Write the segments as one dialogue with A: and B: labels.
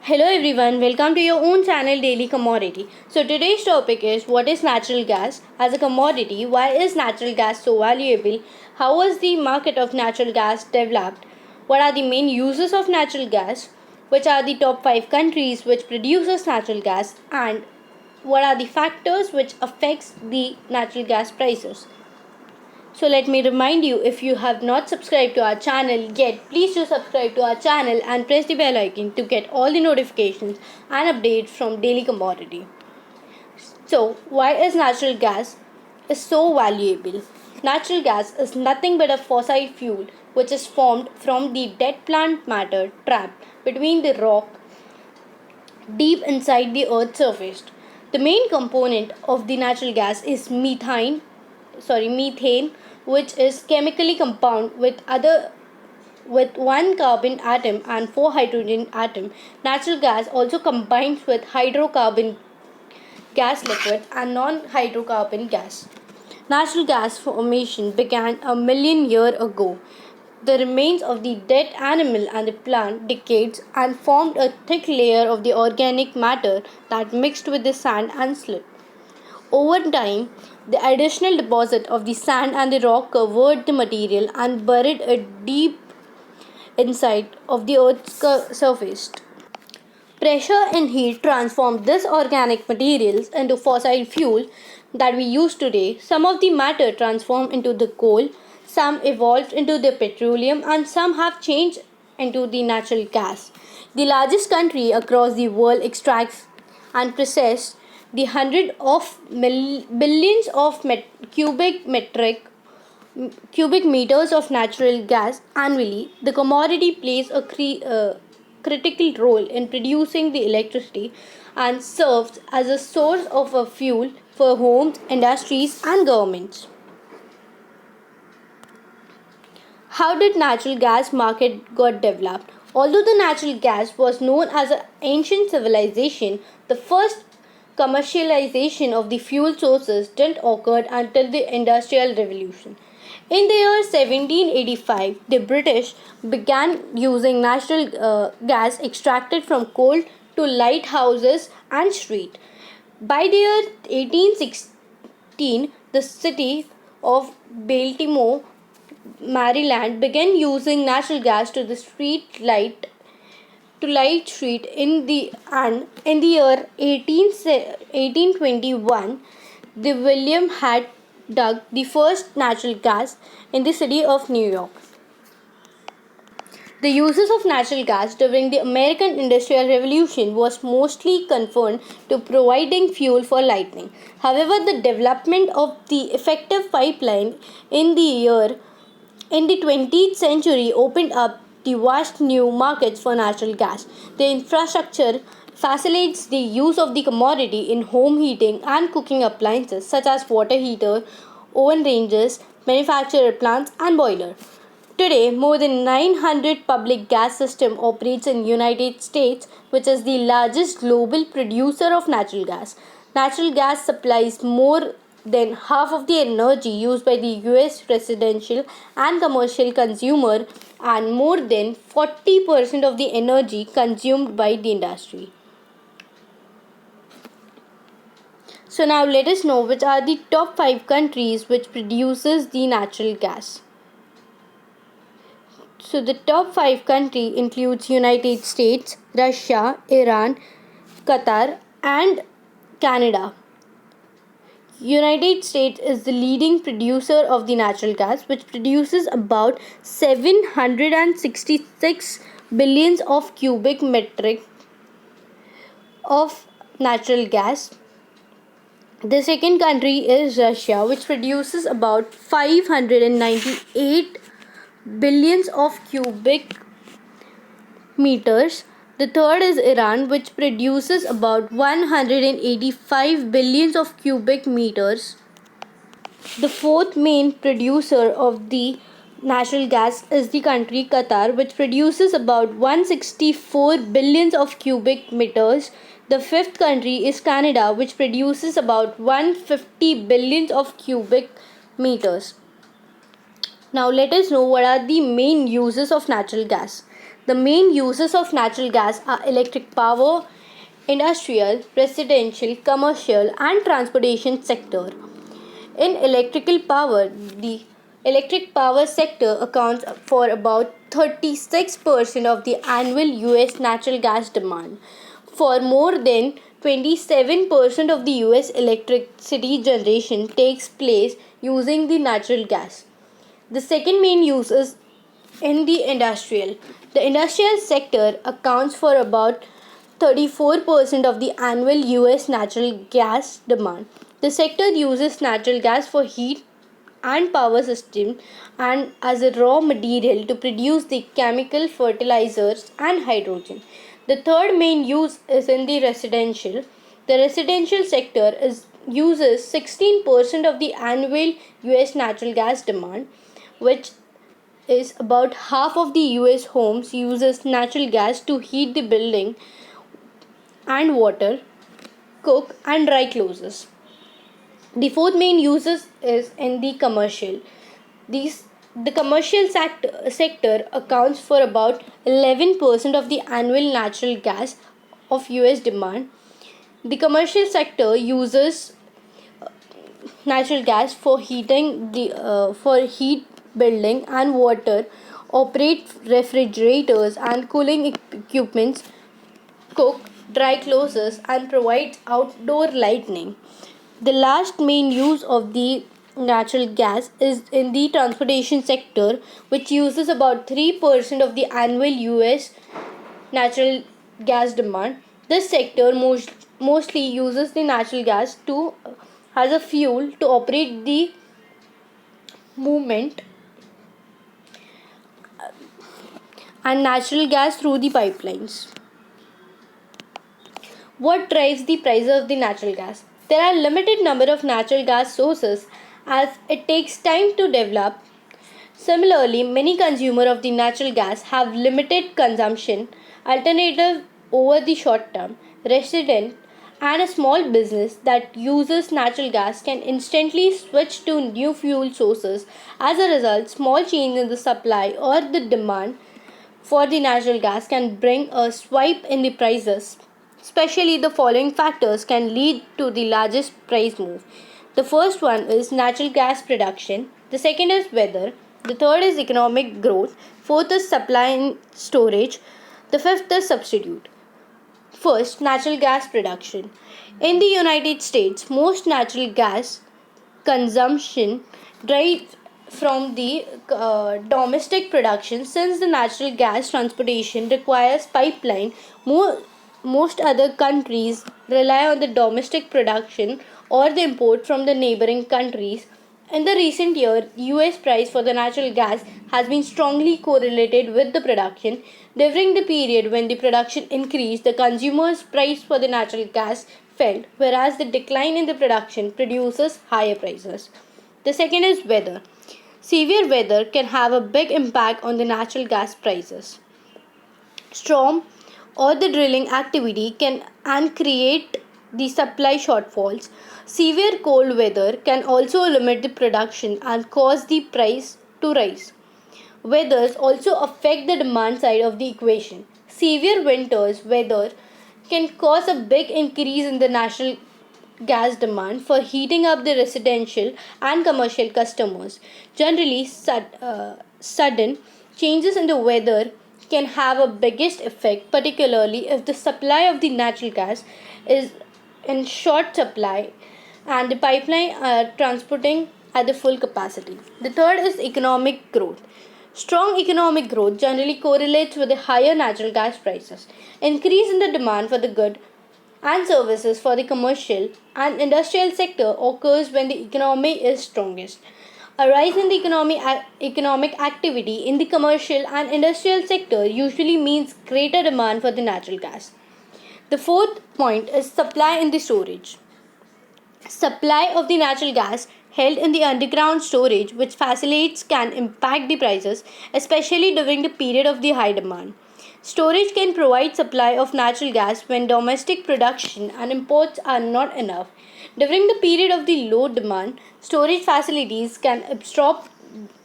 A: Hello everyone, welcome to your own channel Daily Commodity. So today's topic is what is natural gas as a commodity? Why is natural gas so valuable? How was the market of natural gas developed? What are the main uses of natural gas? Which are the top 5 countries which produces natural gas and what are the factors which affects the natural gas prices? So let me remind you, if you have not subscribed to our channel yet, please do subscribe to our channel and press the bell icon to get all the notifications and updates from Daily Commodity. So why is natural gas is so valuable? Natural gas is nothing but a fossil fuel which is formed from the dead plant matter trapped between the rock deep inside the earth's surface. The main component of the natural gas is methane, which is chemically compound with one carbon atom and four hydrogen atom. Natural gas also combines with hydrocarbon gas liquid and non-hydrocarbon gas. Natural gas formation began a million years ago. The remains of the dead animal and the plant decayed and formed a thick layer of the organic matter that mixed with the sand and slip. Over time, the additional deposit of the sand and the rock covered the material and buried it deep inside of the earth's surface. Pressure and heat transformed this organic materials into fossil fuel that we use today. Some of the matter transformed into the coal, some evolved into the petroleum, and some have changed into the natural gas. The largest country across the world extracts and processes the hundred of billions of cubic meters of natural gas annually. The commodity plays a critical role in producing the electricity and serves as a source of a fuel for homes, industries, and governments. How did natural gas market got developed? Although the natural gas was known as an ancient civilization, the first commercialization of the fuel sources didn't occur until the Industrial Revolution. In the year 1785, the British began using natural gas extracted from coal to light houses and street. By the year 1816, the city of Baltimore, Maryland began using natural gas to light street in the year 1821 the William had dug the first natural gas in the city of New York. The uses of natural gas during the American Industrial Revolution was mostly confined to providing fuel for lighting. However, the development of the effective pipeline in the 20th century opened up the vast new markets for natural gas. The infrastructure facilitates the use of the commodity in home heating and cooking appliances such as water heater, oven ranges, manufacturer plants and boiler. Today, more than 900 public gas system operates in United States, which is the largest global producer of natural gas. Natural gas supplies more than half of the energy used by the US residential and commercial consumer and more than 40% of the energy consumed by the industry. So now let us know which are the top 5 countries which produces the natural gas. So the top 5 country includes United States, Russia, Iran, Qatar and Canada. United States is the leading producer of the natural gas which produces about 766 billions of cubic metric of natural gas. The second country is Russia, which produces about 598 billions of cubic meters. The third is Iran, which produces about 185 billions of cubic meters. The fourth main producer of the natural gas is the country Qatar, which produces about 164 billions of cubic meters. The fifth country is Canada, which produces about 150 billions of cubic meters. Now let us know what are the main uses of natural gas. The main uses of natural gas are electric power, industrial, residential, commercial, and transportation sector. In electrical power, the electric power sector accounts for about 36% of the annual US natural gas demand. For more than 27% of the US electricity generation takes place using the natural gas. The second main use is in the industrial. The industrial sector accounts for about 34% of the annual US natural gas demand. The sector uses natural gas for heat and power system and as a raw material to produce the chemical fertilizers and hydrogen. The third main use is in the residential. The residential sector uses 16% of the annual US natural gas demand, which is about half of the US homes uses natural gas to heat the building and water, cook and dry clothes. The fourth main uses is in the commercial. The commercial sector accounts for about 11% of the annual natural gas of US demand. The commercial sector uses natural gas for heating for heat building and water, operate refrigerators and cooling equipments, cook, dry clothes, and provides outdoor lighting. The last main use of the natural gas is in the transportation sector, which uses about 3% of the annual US natural gas demand. This sector mostly uses the natural gas to as a fuel to operate the movement and natural gas through the pipelines. What drives the price of the natural gas? There are limited number of natural gas sources as it takes time to develop. Similarly, many consumers of the natural gas have limited consumption alternative over the short term. Resident and a small business that uses natural gas can instantly switch to new fuel sources. As a result, small change in the supply or the demand for the natural gas can bring a swipe in the prices. Especially the following factors can lead to the largest price move. The first one is natural gas production, the second is weather, the third is economic growth, fourth is supply and storage, the fifth is substitute. First, natural gas production. In the United States, most natural gas consumption derives from the domestic production. Since the natural gas transportation requires pipeline, most other countries rely on the domestic production or the import from the neighboring countries. In the recent year, US price for the natural gas has been strongly correlated with the production. During the period when the production increased, the consumer's price for the natural gas fell, whereas the decline in the production produces higher prices. The second is weather. Severe weather can have a big impact on the natural gas prices. Storm or the drilling activity can and create the supply shortfalls. Severe cold weather can also limit the production and cause the price to rise. Weathers also affect the demand side of the equation. Severe winters weather can cause a big increase in the natural gas demand for heating up the residential and commercial customers. Generally, sudden changes in the weather can have a biggest effect, particularly if the supply of the natural gas is in short supply and the pipeline are transporting at the full capacity. The third is economic growth. Strong economic growth generally correlates with the higher natural gas prices. Increase in the demand for the good and services for the commercial and industrial sector occurs when the economy is strongest. A rise in the economic activity in the commercial and industrial sector usually means greater demand for the natural gas. The fourth point is supply and the storage. Supply of the natural gas held in the underground storage which facilitates can impact the prices, especially during the period of the high demand. Storage can provide supply of natural gas when domestic production and imports are not enough. During the period of the low demand, storage facilities can absorb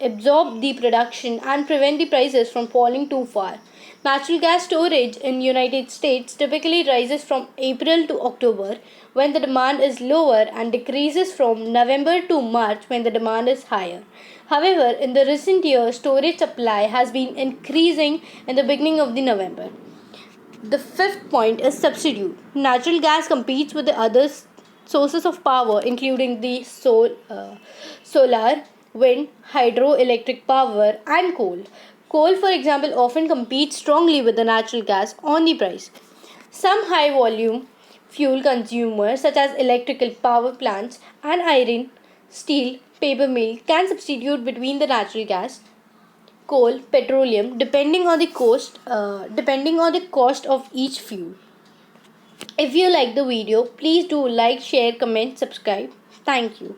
A: the production and prevent the prices from falling too far. Natural gas storage in United States typically rises from April to October when the demand is lower and decreases from November to March when the demand is higher. However, in the recent years, storage supply has been increasing in the beginning of the November. The fifth point is substitute. Natural gas competes with the other sources of power, including the solar, wind, hydroelectric power, and coal. Coal, for example, often competes strongly with the natural gas on the price. Some high volume fuel consumers, such as electrical power plants and iron, steel, paper mill, can substitute between the natural gas, coal, petroleum, depending on the cost of each fuel. If you like the video, please do like, share, comment, subscribe. Thank you.